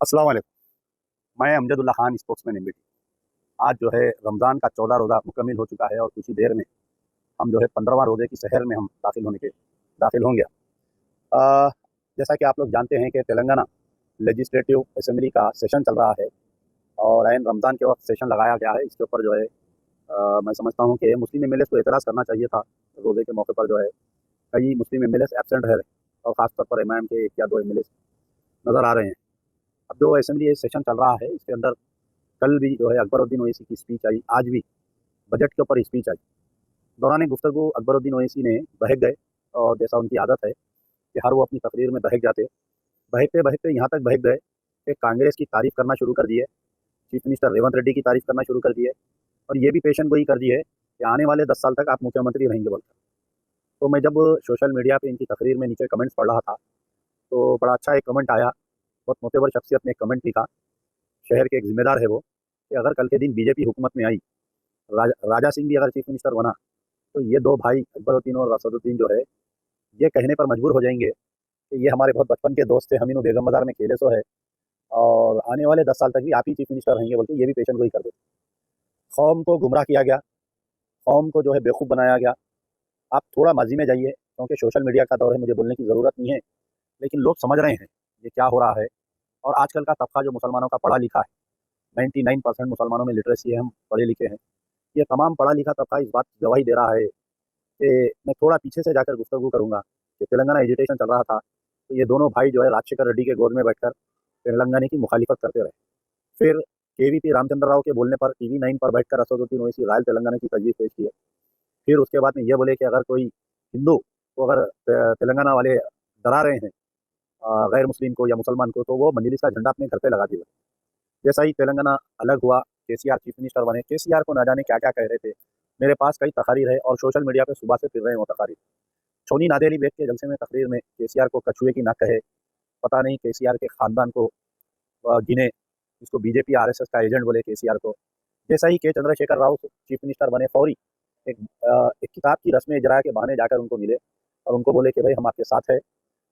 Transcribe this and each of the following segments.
अस्सलाम वालेकुम। मैं अमजदुल्ला खान, स्पोक्समैन एमबीटी। आज जो है रमज़ान का 14 रोज़ा मुकम्मिल हो चुका है और कुछ ही देर में हम जो है 15वां रोज़े की सहर में हम दाखिल होंगे। अ, जैसा कि आप लोग जानते हैं कि तेलंगाना लेजिस्लेटिव असेंबली का सेशन चल रहा है और ऐन रमज़ान के वक़्त सेशन लगाया गया है। इसके ऊपर जो है मैं समझता हूँ कि मुस्लिम एमएलएज़ को एतराज़ करना चाहिए था। रोज़े के मौके पर जो है कई मुस्लिम एमएलएज़ एब्सेंट रह रहे हैं और ख़ास तौर पर एमआईएम के 1 या 2 एमएलएज़ नज़र आ रहे हैं। अब जो असेंबली सेशन चल रहा है, इसके अंदर कल भी जो है अकबरुद्दीन ओवैसी की स्पीच आई, आज भी बजट के ऊपर स्पीच आई। दौरान गुफ्तगू अकबरुद्दीन ओवैसी ने बहक गए और जैसा उनकी आदत है कि हर वो अपनी तकरीर में बहक जाते। बहकते-बहकते यहाँ तक बहक गए कि कांग्रेस की तारीफ़ करना शुरू कर दी है, चीफ मिनिस्टर रेवंत रेड्डी की तारीफ़ करना शुरू कर दी है और ये भी पेशन गोई कर दी है कि आने वाले 10 साल तक आप मुख्यमंत्री रहेंगे बोलकर। तो मैं जब सोशल मीडिया पे इनकी तकरीर में नीचे कमेंट्स पढ़ रहा था, तो बड़ा अच्छा एक कमेंट आया, बहुत मोतबर शख्सियत ने एक कमेंट लिखा, शहर के एक ज़िम्मेदार है वो, कि अगर कल के दिन बीजेपी हुकूमत में आई, राजा सिंह भी अगर चीफ मिनिस्टर बना, तो ये 2 भाई अकबरुद्दीन और असदुद्दीन जो है, ये कहने पर मजबूर हो जाएँगे कि ये हमारे बहुत बचपन के दोस्त थे, हम इन्हों बेगम बाज़ार में खेले सो है और आने वाले 10 साल तक भी आप ही चीफ मिनिस्टर रहेंगे बोल के ये भी पेशन गोई कर देते। कौम को गुमराह किया गया, कौम को जो है बेवकूफ़ बनाया गया। आप थोड़ा माज़ी में जाइए, क्योंकि सोशल मीडिया का दौर है, मुझे बोलने की ज़रूरत नहीं है, लेकिन लोग समझ रहे हैं, ये क्या हो रहा है। और आजकल का तबका जो मुसलमानों का पढ़ा लिखा है, 99% मुसलमानों में लिटरेसी है, हम पढ़े लिखे हैं। ये तमाम पढ़ा लिखा तबका इस बात की गवाही दे रहा है कि मैं थोड़ा पीछे से जाकर गुफ्तगू करूँगा कि तेलंगाना एजिटेशन चल रहा था, तो ये दोनों भाई जो है राजशेखर रेड्डी के गोद में बैठकर तेलंगाना की मुखालिफत करते रहे। फिर केवीपी रामचंद्र राव के बोलने पर टीवी 9 पर बैठकर असदुद्दीन ओवैसी रॉयल तेलंगाना की तजवीज़ पेश की है। फिर उसके बाद में ये बोले कि अगर कोई हिंदू को अगर तेलंगाना वाले डरा रहे हैं गैर मुस्लिम को या मुसलमान को, तो वो मजलिस का झंडा अपने घर पे लगा दिया। जैसा ही तेलंगाना अलग हुआ, केसीआर चीफ मिनिस्टर बने, केसीआर को ना जाने क्या-क्या कह रहे थे। मेरे पास कई तकारीर है और सोशल मीडिया पे सुबह से फिर रहे हैं वो तकारीर। छोनी नादेली बेग के जलसे में तकरीर में केसीआर को कछुए की ना कहे, पता नहीं केसीआर के खानदान को गिने, इसको बीजेपी आरएसएस का एजेंट बोले केसीआर को। जैसा ही के चंद्रशेखर राव चीफ मिनिस्टर बने, फौरी एक किताब की रस्म इजरा के बहाने जाकर उनको मिले और उनको बोले कि भाई हम आपके साथ हैं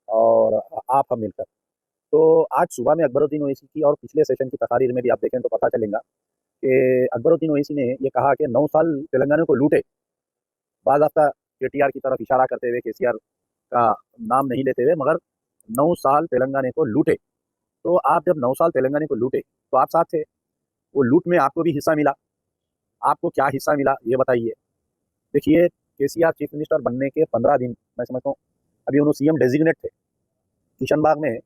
और आप हम मिलकर। तो आज सुबह में अकबरुद्दीन ओवैसी की और पिछले सेशन की तकारीर में भी आप देखें तो पता चलेगा कि अकबरुद्दीन ओवैसी ने ये कहा कि 9 साल तेलंगाना को लूटे, बाज़ाब्ता केटीआर की तरफ इशारा करते हुए, केसीआर का नाम नहीं लेते हुए, मगर 9 साल तेलंगाना को लूटे। तो आप जब 9 साल तेलंगाना को लूटे, तो आप साथ थे। वो लूट में आपको भी हिस्सा मिला। आपको क्या हिस्सा मिला ये बताइए? देखिए, केसीआर चीफ मिनिस्टर बनने के 15 दिन मैं समझता हूँ, अभी उन्होंने सीएम डेज़िग्नेट थे। किशनबाग में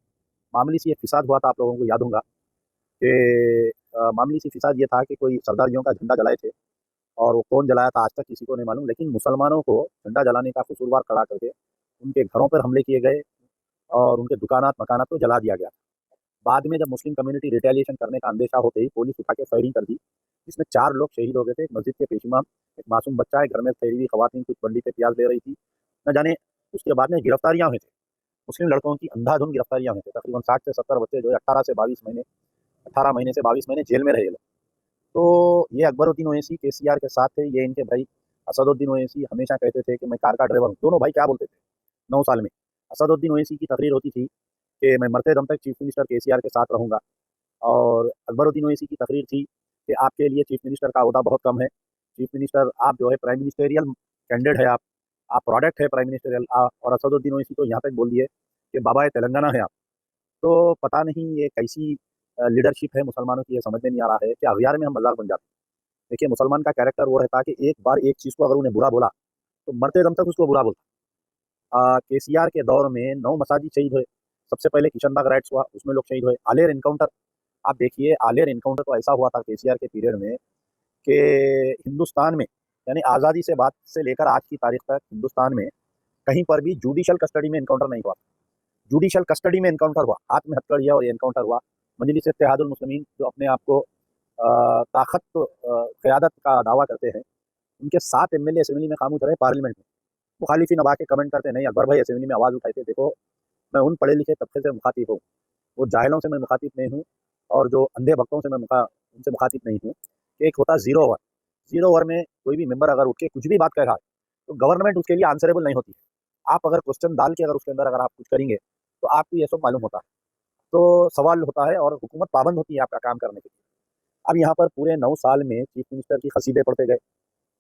मामूली सी एक फिसाद हुआ था, आप लोगों को याद होगा कि मामूली सी फिसाद ये था कि कोई सरदारियों का झंडा जलाए थे और वो कौन जलाया था आज तक किसी को नहीं मालूम, लेकिन मुसलमानों को झंडा जलाने का कसूरवार खड़ा करके उनके घरों पर हमले किए गए और उनके दुकानात मकानात को जला दिया गया। बाद में जब मुस्लिम कम्युनिटी रिटेलिएशन करने का अंदेशा होते ही पुलिस उठा के फायरिंग कर दी, जिसमें 4 लोग शहीद हो गए थे। एक मस्जिद के पेश इमाम, एक मासूम बच्चा है, घर में ठहरी हुई खवातीन कुछ बंडी पे प्याज ले रही थी। न जाने उसके बाद में गिरफ्तारियां हुई थी, मुस्लिम लड़कों की अंधाधुंध गिरफ्तारियां हुई थी। तकरीबन 60 से 70 बच्चे जो है 18 महीने से 22 महीने जेल में रहे लोग। तो ये अकबरुद्दीन ओवैसी केसीआर के साथ थे, ये इनके भाई असदुद्दीन ओवैसी हमेशा कहते थे कि मैं कार का ड्राइवर हूँ। दोनों भाई क्या बोलते थे 9 साल में? असदुद्दीन ओवैसी की तकरीर होती थी कि मैं मरते दम तक चीफ मिनिस्टर केसीआर के साथ रहूँगा और अकबरुद्दीन ओवैसी की तकरीर थी कि आपके लिए चीफ मिनिस्टर का ओहदा बहुत कम है। चीफ मिनिस्टर आप जो है प्राइम मिनिस्टेरियल कैंडिडेट है, आप प्रोडक्ट है प्राइम मिनिस्टेरियल। और असदुद्दीन ओवैसी तो यहाँ तक बोल दिए कि बाबा तेलंगाना है आप। तो पता नहीं ये कैसी लीडरशिप है मुसलमानों की, ये समझ में नहीं आ रहा है कि अगियार में हम मजाक बन जाते हैं। देखिए, मुसलमान का कैरेक्टर वो रहता है कि एक बार एक चीज़ को अगर उन्हें बुरा बोला, तो मरते दम तक उसको बुरा बोलता। केसीआर के दौर में 9 मसाजिद शहीद हुए। सबसे पहले किशनबाग राइट्स हुआ, उसमें लोग शहीद हुए। आलेर एनकाउंटर, आप देखिए, आलेर एनकाउंटर तो ऐसा हुआ था केसीआर के पीरियड में कि हिंदुस्तान में, यानी आज़ादी से बाद से लेकर आज की तारीख तक हिंदुस्तान में कहीं पर भी जुडिशियल कस्टडी में एनकाउंटर नहीं हुआ। जुडिशियल कस्टडी में एनकाउंटर हुआ, हाथ में हथकड़ी है और ये एनकाउंटर हुआ। मजलिस इत्तेहादुल मुस्लिमीन जो अपने आप को ताकत क़यादत का दावा करते हैं, उनके 7 एमएलए असेंबली में खामोश रहे, पार्लियामेंट में। मुखालिफिन अब आके कमेंट करते नहीं, अकबर भाई असेंबली में आवाज़ उठाए थे। देखो, मैं उन पढ़े लिखे तबके से मुखातिब हूँ, वो जाहिलों से मैं मुखातिब नहीं हूँ और जो अंधे भक्तों से मैं उनसे मुखातिब नहीं हूँ। एक होता है ज़ीरो ओवर, ज़ीरो ओवर में कोई भी मेंबर अगर उठ के कुछ भी बात कह रहा है, तो गवर्नमेंट उसके लिए आंसरेबल नहीं होती। आप अगर क्वेश्चन डाल के अगर उसके अंदर अगर आप कुछ करेंगे, तो आपको ये सब मालूम होता है। तो सवाल होता है और हुकूमत पाबंद होती है आपका काम करने के लिए। अब यहाँ पर पूरे 9 साल में चीफ मिनिस्टर की कसीदे पढ़ते गए।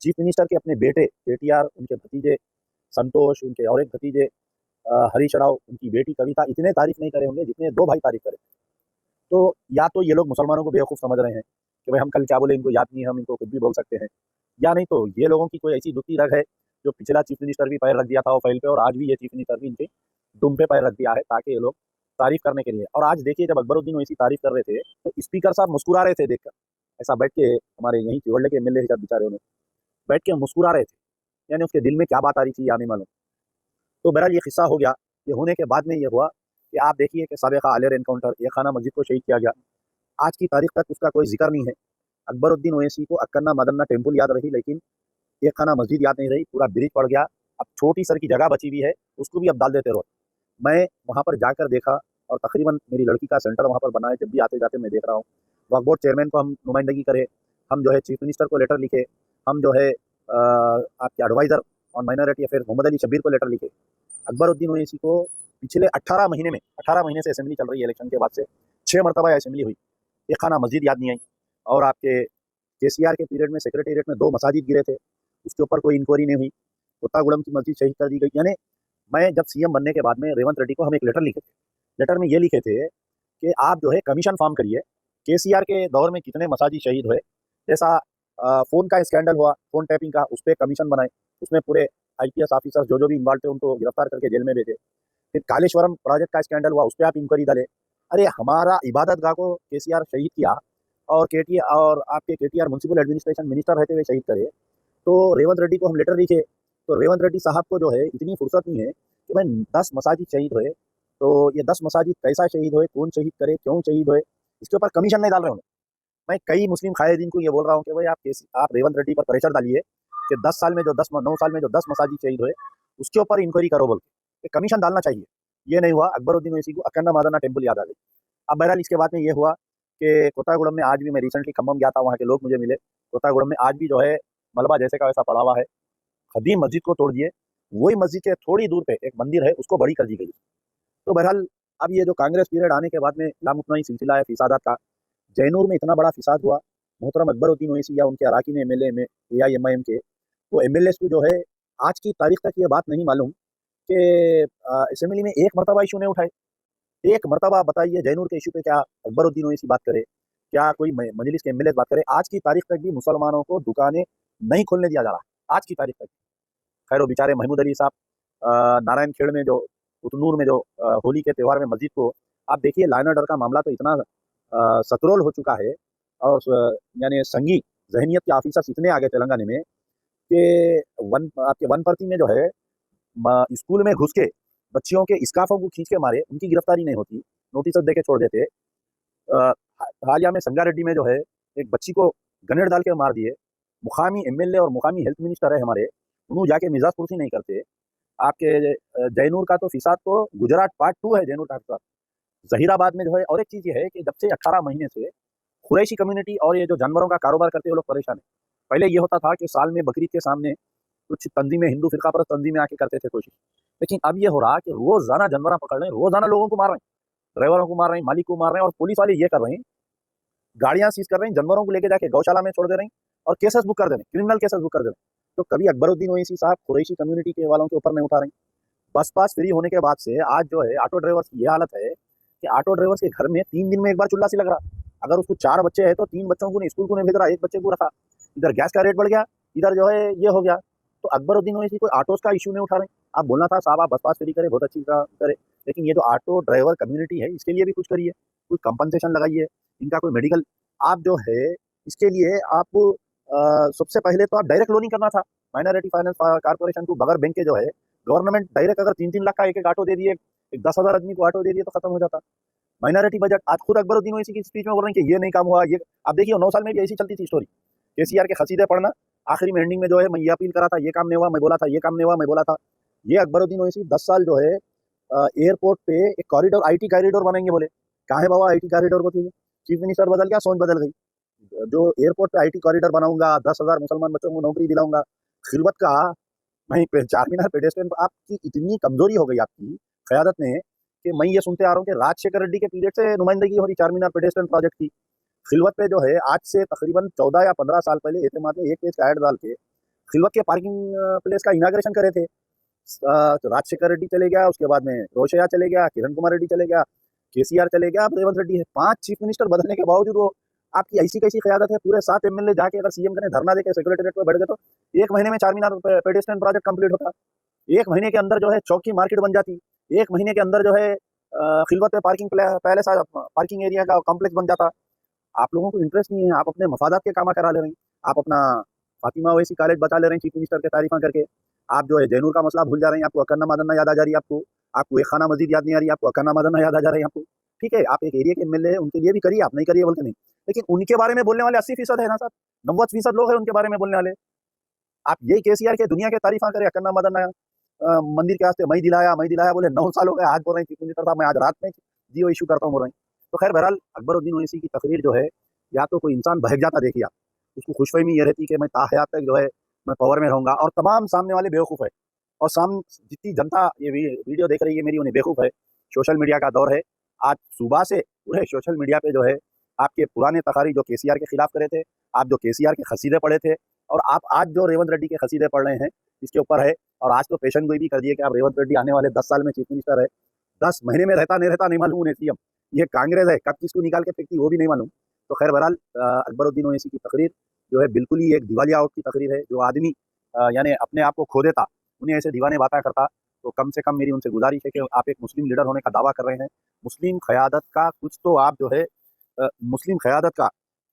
चीफ मिनिस्टर के अपने बेटे केटीआर, उनके भतीजे संतोष, उनके और एक भतीजे हरीश राव, उनकी बेटी कविता इतने तारीफ नहीं करे होंगे जितने 2 भाई तारीफ करे। तो या तो ये लोग मुसलमानों को बेवकूफ़ समझ रहे हैं कि भाई हम कल क्या बोले इनको याद नहीं है, हम इनको कुछ भी बोल सकते हैं, या नहीं तो ये लोगों की कोई ऐसी दुखती रग है जो पिछला चीफ मिनिस्टर भी पैर रख दिया था वो फाइल पे, और आज भी ये चीफ मिनिस्टर भी इनके दुम पे पैर रख दिया है ताकि ये लोग तारीफ करने के लिए। और आज देखिए जब अकबरुद्दीन ओवैसी तारीफ कर रहे थे तो स्पीकर साहब मुस्कुरा रहे थे देखकर, ऐसा बैठ के, हमारे यहीं चिवड़े के एमएलए साहब बेचारे उन्हें बैठ के मुस्कुरा रहे थे, यानी उसके दिल में क्या बात आ रही थी या नहीं मालूम। तो बहरहाल ये किस्सा हो गया। ये होने के बाद में ये हुआ कि आप देखिए कि साबिका आलियर एनकाउंटर, ये खाना मस्जिद को शहीद किया गया, आज की तारीख तक उसका कोई जिक्र नहीं है। अकबरुद्दीन ओवैसी को अक्कन्ना मदन्ना टेम्पल याद रही, लेकिन ये खाना मस्जिद याद नहीं रही, पूरा ब्रिज पड़ गया। अब छोटी सर की जगह बची हुई है, उसको भी अब डाल देते रोड। मैं वहाँ पर जाकर देखा और तकरीबन मेरी लड़की का सेंटर वहाँ पर बना है, जब भी आते जाते मैं देख रहा हूँ। वक्फ बोर्ड चेयरमैन को हम नुमाइंदगी करें, हम जो है चीफ मिनिस्टर को लेटर लिखे, हम जो है आपके adviser on minority affair Mohammad Ali Shabbir को लेटर लिखे। अकबरुद्दीन ओवैसी को पिछले 18 महीने में, 18 महीने से असेंबली चल रही है इलेक्शन के बाद से 6 मरतबा असेंबली हुई, ये खाना मस्जिद याद नहीं आई। और आपके केसीआर के पीरियड में सेक्रेटेरिएट में 2 मसाजिद गिरे थे, उसके ऊपर कोई इंक्वायरी नहीं हुई। कोत्तागुड़म की मस्जिद शहीद कर दी गई। यानी मैं जब सीएम बनने के बाद में रेवंत रेड्डी को हम एक लेटर लिखे थे, लेटर में ये लिखे थे कि आप जो है कमीशन फॉर्म करिए, केसीआर के दौर में कितने मसाजिद शहीद हुए, जैसा फ़ोन का स्कैंडल हुआ, फ़ोन टैपिंग का, उस पर कमीशन बनाए, उसमें पूरे आईपीएस ऑफिसर्स जो भी इन्वॉल्व थे उनको गिरफ्तार करके जेल में भेजे। फिर कालेश्वरम प्रोजेक्ट का स्कैंडल हुआ, उस पर आप इंक्वायरी डाले। अरे हमारा इबादत गाह को केसीआर शहीद किया और केटीआर म्युनिसिपल एडमिनिस्ट्रेशन मिनिस्टर रहते हुए शहीद करे, तो रेवंत रेड्डी को हम लेटर लिखे। तो रेवंत रेड्डी साहब को जो है इतनी फुर्सत नहीं है कि भाई 10 मसाजिद शहीद हुए, तो ये 10 मसाजिद कैसा शहीद हुए, कौन शहीद करे, क्यों शहीद हुए, इसके ऊपर कमीशन नहीं डाल रहे उन्हें। मैं कई मुस्लिम कायदीन को ये बोल रहा हूँ कि भाई आप रेवंत रेड्डी पर प्रेशर डालिए कि 10 साल में जो 9 साल में जो 10 मसाजिद शहीद हुए उसके ऊपर इंक्वायरी करो बोल के कमीशन डालना चाहिए। ये नहीं हुआ, अकबरुद्दीन ओवैसी को अक्कन्ना मदन्ना टेम्पल याद आ गई। अब बहरहाल इसके बाद में ये हुआ कि कोत्तागुड़म में आज भी, मैं रिसेंटली खम्मम गया था, वहाँ के लोग मुझे मिले, कोत्तागुड़म में आज भी जो है मलबा जैसे का वैसा पड़ा हुआ है। कदीम मस्जिद को तोड़ दिए, वही मस्जिद के थोड़ी दूर पे एक मंदिर है उसको बड़ी कर दी गई। तो बहरहाल अब ये जो कांग्रेस पीरियड आने के बाद में लामुतनाई सिलसिला है फिसादात का, जैनूर में इतना बड़ा फिसाद हुआ, मोहतरम अकबरुद्दीन ओवैसी या उनके अराकीन एमएलए में एआईएमआईएम के, वो एमएलए को जो है आज की तारीख तक ये बात नहीं मालूम कि असेंबली में एक मरतबा इशू नहीं उठाए। एक मरतबा बताइए जैनूर के इशू पे क्या अकबरुद्दीन ओवैसी बात करे, क्या कोई मजलिस के एमएलए बात करे। आज की तारीख तक भी मुसलमानों को दुकानें नहीं खोलने दिया जा रहा, आज की तारीख तक। खैर वो बेचारे महमूद अली साहब नारायण खेड़ में जो उतनूर में जो होली के त्यौहार में मस्जिद को, आप देखिए लॉ एंड ऑर्डर का मामला तो इतना सतरोल हो चुका है, और यानी संगी जहनीत के ऑफिसर्स इतने आगे तेलंगाना में कि आपके वनपर्ती में जो है स्कूल में घुस के बच्चियों के स्कार्फों को खींच के मारे, उनकी गिरफ्तारी नहीं होती, नोटिस दे के छोड़ देते। हालिया में संगारेड्डी में जो है एक बच्ची को ग्रेनेड डाल के मार दिए। मुकामी एमएलए और मुकामी हेल्थ मिनिस्टर है हमारे, उन्होंने जाके मिजाज पुरसी नहीं करते। आपके जैनूर का तो फिसाद तो गुजरात पार्ट 2 है जैनूर का फिसाद। जहीराबाद में जो है, और एक चीज़ ये है कि जब से 18 महीने से कुरैशी कम्युनिटी और ये जो जानवरों का कारोबार करते हैं वो लोग परेशान है। पहले ये होता था कि साल में बकरीद के सामने कुछ तंजीमें, हिंदू फिरका परस्त तंजीमें आके करते थे कोशिश, लेकिन अब ये हो रहा कि रोजाना जानवर पकड़ रहे हैं, रोजाना लोगों को मार रहे हैं, ड्राइवरों को मार रहे हैं, मालिक को मार रहे हैं, और पुलिस वाले ये कर रहे हैं, गाड़ियां सीज कर रहे हैं, जानवरों को लेके जाके गौशाला में छोड़ दे रहे हैं और केसेस बुक कर दे रहे हैं, क्रिमिनल केसेस बुक कर दे रहे हैं। तो कभी अकबरुद्दीन ओवैसी साहब कुरैशी कम्युनिटी के वालों के ऊपर नहीं उठा रहे हैं। बस पास फ्री होने के बाद से आज जो है ऑटो ड्राइवर्स की ये हालत है कि ऑटो ड्राइवर्स के घर में 3 दिन में एक बार चूल्हा सी लग रहा। अगर उसको 4 बच्चे हैं तो 3 बच्चों को नहीं स्कूल को नहीं भेज रहा, एक बच्चे को रखा। इधर गैस का रेट बढ़ गया, इधर जो है ये हो गया। तो अकबरुद्दीन ओवैसी कोई ऑटोस का इशू नहीं उठा रहे। आप बोलना था साहब आप बस पास फ्री करें, बहुत अच्छी काम करे, लेकिन ये जो ऑटो ड्राइवर कम्युनिटी है इसके लिए भी कुछ करिए, कुछ कंपनसेशन लगाइए, इनका कोई मेडिकल आप जो है इसके लिए आप सबसे पहले तो आप डायरेक्ट लोनिंग करना था माइनॉरिटी फाइनेंस कॉर्पोरेशन को, बगैर बैंक के जो है गवर्नमेंट डायरेक्ट अगर 3-3 लाख का एक ऑटो दे दिए, एक 10,000 आदमी को ऑटो दे दिए तो खत्म हो जाता। माइनॉरिटी बजट आज खुद अकबरुद्दीन ओवैसी की स्पीच में बोल रहे हैं कि ये नहीं काम हुआ, ये आप देखिए 9 साल में भी ऐसी चलती थी स्टोरी। केसीआर के खसीदे पढ़ना, आखिरी में एंडिंग में जो है मैं ये अपील करा था, ये काम नहीं हुआ, मैं बोला था ये काम नहीं हुआ, मैं बोला था। ये अकबरुद्दीन ओवैसी 10 साल जो है एयरपोर्ट पे एक कॉरिडोर, आईटी कॉरिडोर बनाएंगे बोले, कहाँ है बाबा आईटी कॉरिडोर को? चाहिए चीफ मिनिस्टर बदल गया, सोच बदल गई। जो एयरपोर्ट पे आईटी कॉरिडोर बनाऊंगा, 10,000 मुसलमान बच्चों को नौकरी दिलाऊंगा, खिलवत का वहीं पे चार मीनार पेडेस्ट्रियन, आपकी इतनी कमजोरी हो गई आपकी क़यादत में कि मैं ये सुनते आ रहा हूँ कि राजशेखर रेड्डी के पीरियड से नुमाइंदगी हो रही चारमीनार पेडेस्ट्रियन प्रोजेक्ट की। खिलवत पे जो है आज से तकरीबन 14 या 15 साल पहले एतमाद में एक पेज का ऐड डाल के खिलवत के पार्किंग प्लेस का इनाग्रेशन करे थे। तो राजशेखर रेड्डी चले गया, उसके बाद में रोशया चले गया, किरण कुमार रेड्डी चले गया, केसीआर चले गया, अब रेवंत रेड्डी है। 5 चीफ मिनिस्टर बदलने के बावजूद वो आपकी ऐसी कैसी क़यादत है? पूरे 7 एमएलए जाके अगर सीएम कने धरना देके सेक्रेटेरिएट पे बैठ गए तो 1 महीने में चारमीनार पेडेस्ट्रियन प्रोजेक्ट कंप्लीट होता। 1 महीने के अंदर जो है चौकी मार्केट बन जाती। 1 महीने के अंदर जो है खिलवत पे पार्किंग पैलेस पार्किंग एरिया का कॉम्प्लेक्स बन जाता। आप लोगों को इंटरेस्ट नहीं है, आप अपने मफादात के काम करा ले रहे हैं। आप अपना फातिमा ओवैसी कॉलेज बचा ले रहे हैं चीफ मिनिस्टर के तारीफा करके। आप जो है जैनूर का मसला भूल जा रहे हैं, आपको अकन्ना मादन्ना याद आ जा रही है, आपको एक खाना मस्जिद याद नहीं आ रही, आपको अकन्ना मादन्ना याद आ जा रही है आपको। ठीक है, आप एक एरिया के एमएलए हैं, उनके लिए भी करिए, आप नहीं करिए बोलते नहीं, लेकिन उनके बारे में बोलने वाले 80% है ना साहब, 90% लोग हैं उनके बारे में बोलने वाले। आप यही केसीआर के दुनिया के तारीफा करें, अकन्ना मादन्ना मंदिर के वास्ते मैं दिलाया बोले 9 साल हो गए, आज बोल रहे हैं चीफ मिनिस्टर साहब मैं आज रात में जियो इशू करता हूँ बोल रहे हैं। तो खैर बहरहाल अकबरुद्दीन ओवैसी की तकरीर जो है, या तो कोई इंसान बहक जाता देखिए आप, उसको खुशफहमी ये रहती कि मैं ताहयात तक जो है मैं पावर में रहूंगा, और तमाम सामने वाले बेवकूफ़ है, और जितनी जनता ये वीडियो देख रही है मेरी, उन्हें बेवकूफ़ है। सोशल मीडिया का दौर है, आज सुबह से पूरे सोशल मीडिया पे जो है आपके पुराने तकारीर जो केसीआर के खिलाफ करे थे, आप जो केसीआर के खसीदे पढ़े थे, और आप आज जो रेवंत रेड्डी के खसीदे पढ़ रहे हैं इसके ऊपर है। और आज तो पेशन गोई भी कर दिए कि आप रेवंत रेड्डी आने वाले 10 साल में चीफ मिनिस्टर है, 10 महीने में रहता नहीं रहता नहीं मालूम उन्हें सीएम। ये कांग्रेस है, कब किसको निकाल के फेंकती वो भी नहीं मालूम। तो खैर बहरहाल अकबरुद्दीन ओवैसी की तकरीर जो है बिल्कुल ही एक दिवालिया आउट की तकरीर है। जो आदमी यानी अपने आप को खो देता, उन्हें ऐसे दीवाने बातें करता, तो कम से कम मेरी उनसे गुजारिश है कि आप एक मुस्लिम लीडर होने का दावा कर रहे हैं, मुस्लिम क़यादत का कुछ तो आप जो है मुस्लिम क़यादत का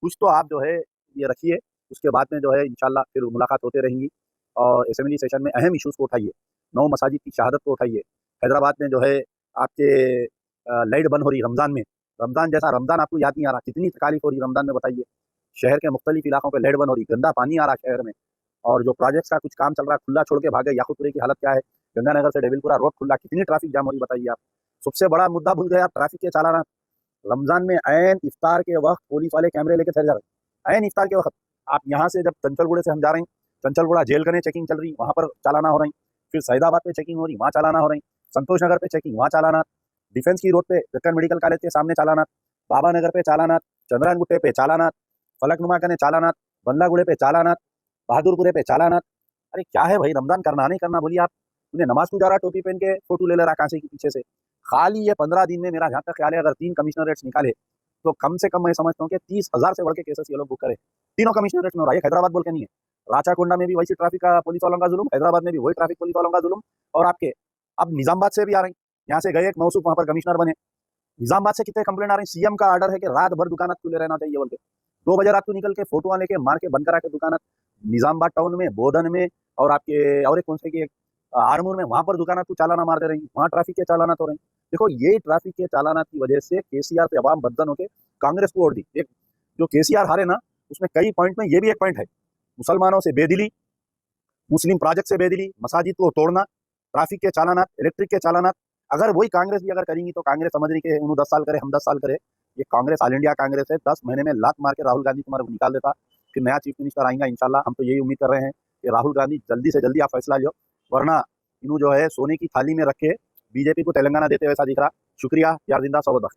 कुछ तो आप जो है ये रखिए। उसके बाद में जो है इंशाल्लाह फिर मुलाकात होते रहेंगी, और असेंबली सेशन में अहम इशूज़ को उठाइए, 9 मसाजिद की शहादत को उठाइए। हैदराबाद में जो है आपके लाइट बंद हो रही रमज़ान में, रमज़ान जैसा रमज़ान आपको याद नहीं आ रहा, कितनी तकालीफ हो रही रमज़ान में बताइए। शहर के मुख्तलिफ इलाकों पे लाइट बंद हो रही, गंदा पानी आ रहा शहर में, और जो प्रोजेक्ट्स का कुछ काम चल रहा है खुला छोड़ के भागे। याकूतपुरी की हालत क्या है, गंगानगर से डेविलपुरा रोड खुला, कितनी ट्रैफिक जाम हो रही बताइए आप। सबसे बड़ा मुद्दा भूल गए आप, ट्रैफिक के चालाना। रमज़ान में ऐन इफ्तार के वक्त पुलिस वाले कैमरे लेके ठहर जा रहे हैं, ऐन इफ्तार के वक्त। आप यहाँ से जब चंचलगुड़े से हम जा रहे हैं, चंचलगुड़ा जेल कने चेकिंग चल रही, वहाँ पर चालाना हो रही, फिर सैदाबाद पे चेकिंग हो रही, वहाँ चालाना हो रही, संतोष नगर पे चेकिंग, वहाँ चालाना, डिफेंस की रोड पे दक्कन मेडिकल कॉलेज के सामने चालाना, बाबा नगर पे चालाना, चंद्रायन गुट्टे पे चालाना, फलकनुमा कने चालाना, बंदलागुड़े पे चालाना, बहादुरपुरे पे चालाना। अरे क्या है भाई, रमज़ान करना नहीं करना बोलिए आप। उन्हें नमाज को जा रहा टोपी पहन के फोटो ले रहा कांसे के पीछे से। खाली ये 15 दिन में मेरा जहाँ तक ख्याल है, अगर 3 कमिश्नरेट्स निकाले तो कम से कम मैं समझता हूँ कि 30,000 से बढ़ के केसेस ये लोग बुक करें। तीनों कमिश्नरेट्स में हो रहा है, हैदराबाद बोल के नहीं है। राचाकोंडा में भी वही ट्रैफिक का पुलिस वालों का जुल्म, हैदराबाद में भी वही ट्रैफिक पुलिस वालों का जुल्म, और आपके अब निजामाबाद से भी आ रही। यहाँ से गए एक मौसूफ वहाँ पर कमिश्नर बने, निजामाबाद से कितने कंप्लेंट आ रही, सीएम का आर्डर है कि रात भर दुकान खुले रहना चाहिए बोल के। 2 बजे रात को निकल के फोटो लेके मार के बंद करा के दुकान निजामाबाद टाउन में, बोधन में, और आपके और एक कौन से की आरमूर में, वहां पर दुकान को चालाना मारते रही, वहां ट्रैफिक के चालाना तो रही। देखो ये ट्रैफिक के चालाना की वजह से केसीआर पे अवाम बदन होकर कांग्रेस को वोट दी। एक जो केसीआर हारे ना, उसमें कई पॉइंट में ये भी एक पॉइंट है, मुसलमानों से बेदिली, मुस्लिम प्रोजेक्ट से बेदिली, मसाजिद को तोड़ना, ट्रैफिक के चालाना, इलेक्ट्रिक के चालाना। अगर वही कांग्रेस भी अगर करेंगी तो कांग्रेस समझ रही कि उन्होंने 10 साल करे हम 10 साल करे। ये कांग्रेस ऑल इंडिया कांग्रेस है, 10 महीने में लात मार के राहुल गांधी तुम्हारे निकाल देता, फिर नया चीफ मिनिस्टर आएगा इंशाल्लाह। हम तो यही उम्मीद कर रहे हैं कि राहुल गांधी जल्दी से जल्दी आप फैसला लो, वरना इन्हों जो है सोने की थाली में रख के बीजेपी को तेलंगाना देते हुए ऐसा दिख रहा। शुक्रिया, यार जिंदा, सौबत।